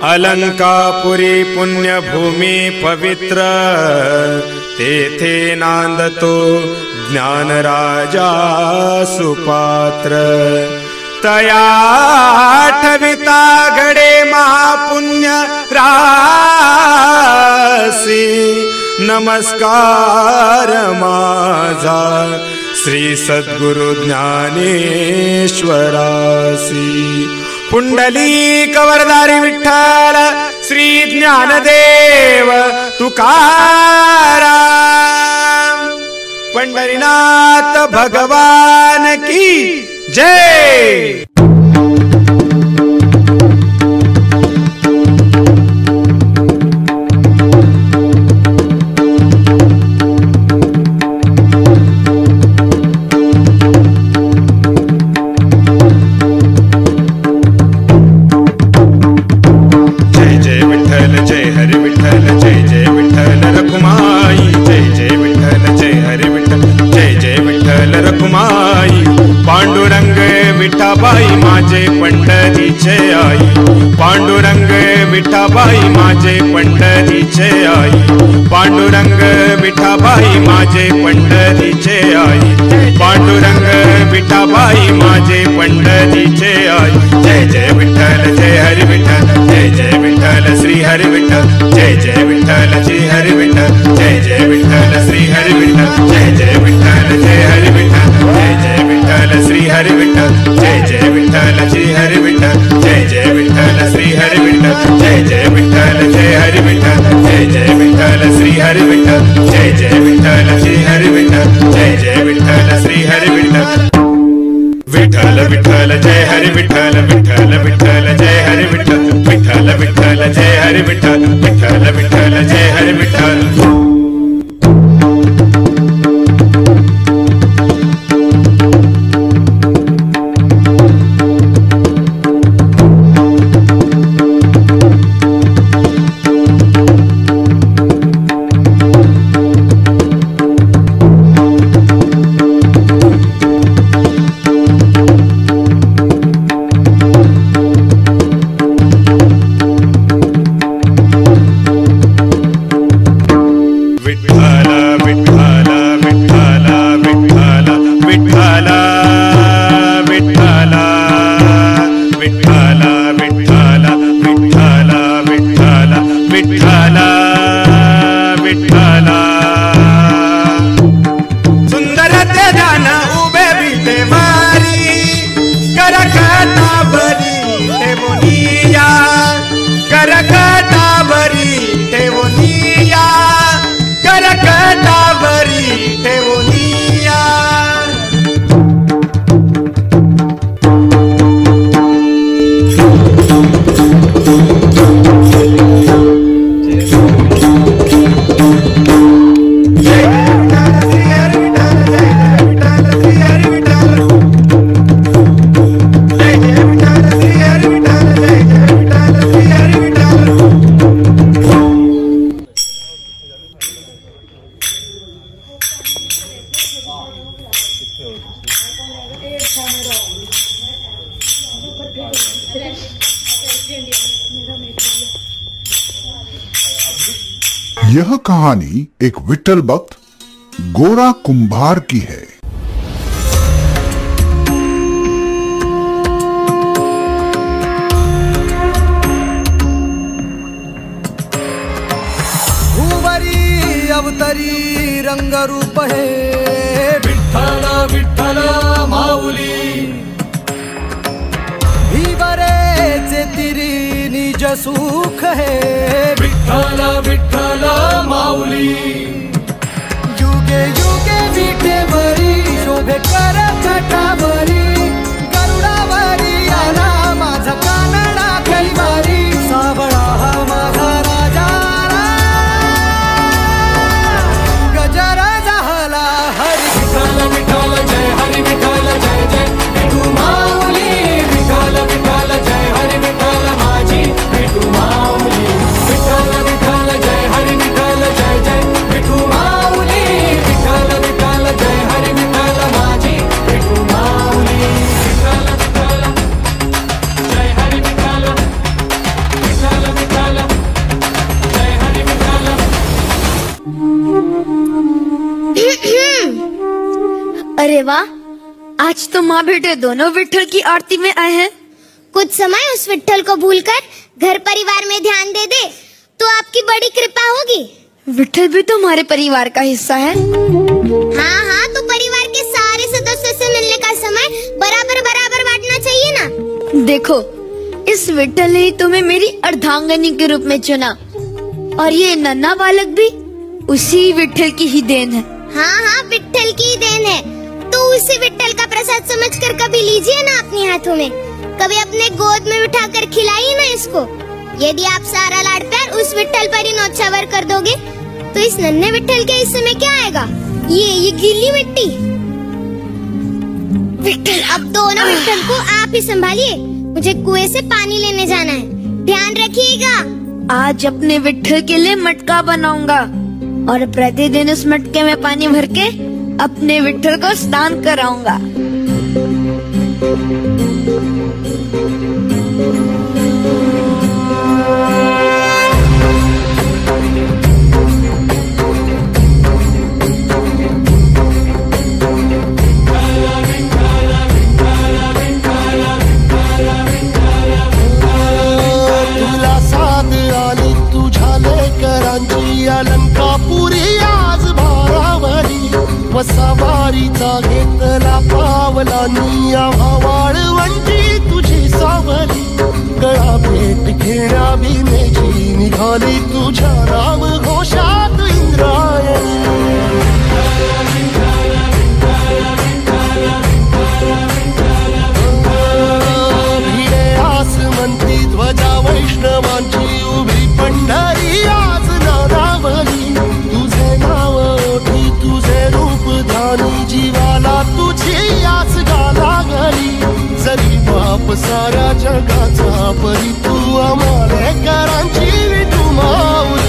अलंकापुरी पुण्यभूमी पवित्र, तेथे नांदतो ज्ञानराजा सुपात्र। तया ठविता घडे महापुण्य रासी, नमस्कार माझा श्री सद्गुरु ज्ञानेश्वरासी। पुंडलिक वरदारी विठ्ठल श्री ज्ञानदेव तुकाराम, पंढरीनाथ भगवान की जय। पांडुरंग विठाबाई माझे पंढरीचे आई, पांडुरंग विठाबाई माझे पंढरीचे आई, पांडुरंग विठाबाई माझे पंढरीचे आई, पांडुरंग विठाबाई माझे पंढरीचे आई। जय जय विठ्ठल जय हरी विठ्ठल, जय जय विठ्ठल श्री हरी विठ्ठल, जय जय विठ्ठल श्री हरी विठ्ठल, जय जय विठ्ठल श्री हरी विठ्ठल, जय जय विठ्ठल जय हरी विठ्ठल, जय जय विठ्ठल श्री हरी विठ्ठल, जय जय विठ्ठल श्री हरी विठ्ठल, जय जय विठ्ठल श्री हरी विठ्ठल, जय जय विठ्ठल जय हरी विठ्ठल, जय जय विठ्ठल श्री हरी विठ्ठल, जय जय विठ्ठल श्री हरी विठ्ठल, जय जय विठ्ठल श्री हरी विठ्ठल। विठ्ठल विठ्ठल जय हरी विठ्ठल, विठ्ठल विठ्ठल जय हरी विठ्ठल, विठ्ठल विठ्ठल जय हरी विठ्ठल, विठ्ठल विठ्ठल जय हरी विठ्ठल। यह कहानी एक विट्ठल भक्त गोरा कुंभार की है। भूवरी अवतरी रंगरूप है, विठ्ठल विठ्ठल माऊली भीवरेचे तिरी निज सुख है, विठ्ठल विठ्ठल माऊली युगे युगे विठेवरी शोभे कर छटावरी, गरुडावरी आला माझा कानडा कैवारी, सावळा हा माझा राजा गजरा झाला हरी विठ्ठल विठ्ठल जय हरी विठ्ठल जय जय विठू माऊली, विठ्ठल विठ्ठल जय हरी विठ्ठल माझी विठू माऊली, विठ्ठल विठ्ठल जय हरी विठ्ठल जय जय विठू माऊली, विठ्ठल विठ्ठल जय हरी विठ्ठल माझी विठू माऊली। देवा, आज तो माँ बेटे दोनों विट्ठल की आरती में आए हैं। कुछ समय उस विट्ठल को भूलकर घर परिवार में ध्यान दे दे तो आपकी बड़ी कृपा होगी। विट्ठल भी तो हमारे परिवार का हिस्सा है। हाँ हाँ, तो परिवार के सारे सदस्यों से मिलने का समय बराबर बराबर बांटना चाहिए ना। देखो, इस विट्ठल ने तुम्हें मेरी अर्धांगिनी के रूप में चुना, और ये नन्हा बालक भी उसी विट्ठल की ही देन है। हाँ हाँ, विट्ठल की देन है, तो उसी विट्ठल का प्रसाद समझकर कभी लीजिए ना अपने हाथों में, कभी अपने गोद में बिठाकर खिलाइए ना इसको। यदि आप सारा लाड प्यार उस विट्ठल पर ही न्योछावर कर दोगे तो इस नन्हे विट्ठल के हिस्से में क्या आएगा? ये गीली मिट्टी। विट्ठल, अब दोनों विट्ठल को आप ही संभालिए, मुझे कुएं से पानी लेने जाना है, ध्यान रखिएगा। आज अपने विट्ठल के लिए मटका बनाऊंगा और प्रतिदिन उस मटके में पानी भर के अपने विट्ठल को स्नान कराऊंगा। अलंकापुरी आज भारावरी वसावारीचा घेतला पावला निया वाळवंटी तुझी सावली गळा भेट घेण्या भीमेची निघाली तुझ्या राम घोषात इंद्रायणी भिडे आसमंती ध्वजा वैष्णवांची उभी पंढरी आज तुझे नाव ओठी तुझे रूप ध्यानी जीवाला तुझी आस गाला गली जरी बाप साऱ्या जगाचा परी तू आम्हाला करांची विठू माऊली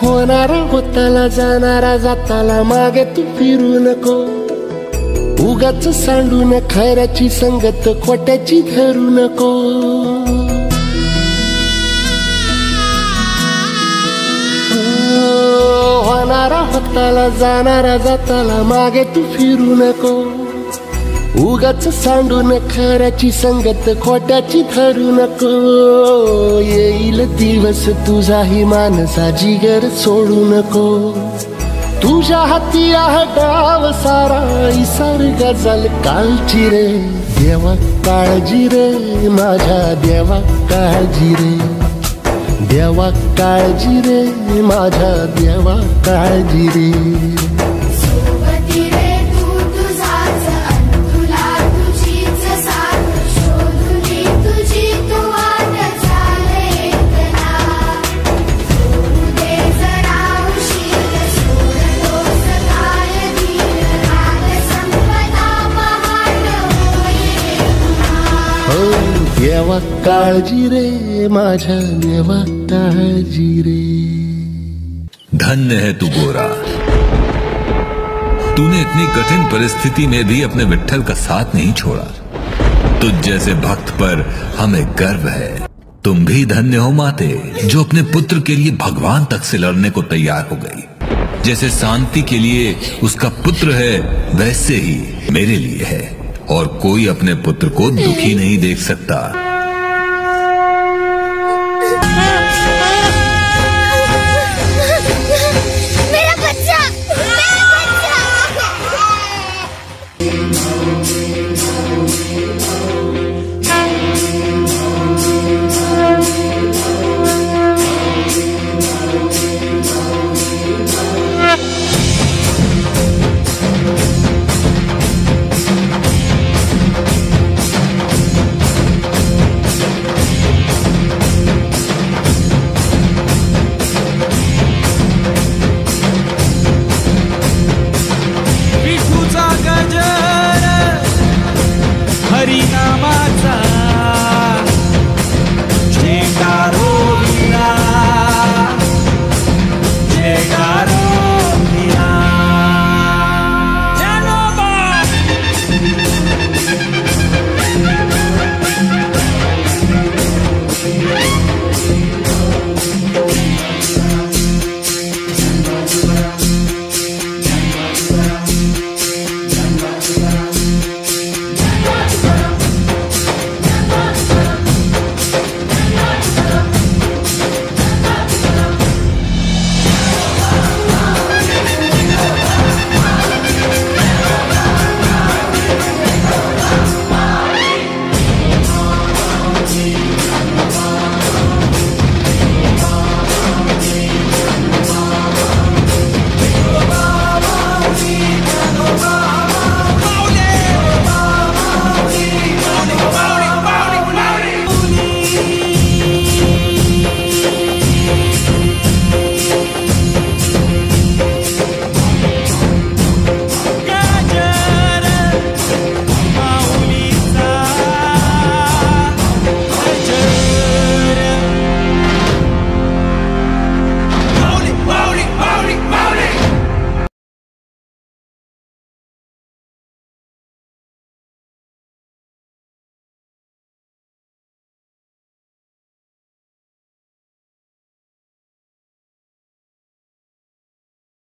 होणारा होताला जाणारा जाताला मागे तू फिरू नको उगाच सांडून खैराची संगत खोट्याची धरू नको होणारा होताला जाणारा जाताला मागे तू फिरू नको उगाच सांडून खऱ्याची संगत खोट्याची धरू नको येईल दिवस तुझाही मानसा जिगर सोडू नको तुझ्या हाती आहे डाव सारा इसर गजल कालची रे देवा काळजी रे माझ्या देवा काळजी रे, देवा काळजी रे माझ्या देवा काळजी रे. सोबती रे तू तुझाच अंतुला तुझीच साथ, शोधुनी तुझी तू वाट चाले एकला. सोडू दे जरा उशीर, सोडतोस काय धीर, राग संपदा पहाट होईल पुन्हा. हो देवा काळजी रे माझ्या देवा काळजी रे. धन्य है तू गोरा, तूने इतनी कठिन परिस्थिति में भी अपने विट्ठल का साथ नहीं छोड़ा. तुझ जैसे भक्त पर हमें गर्व है. तुम भी धन्य हो माते, जो अपने पुत्र के लिए भगवान तक से लड़ने को तैयार हो गई. जैसे शांति के लिए उसका पुत्र है, वैसे ही मेरे लिए है. और कोई अपने पुत्र को दुखी नहीं देख सकता.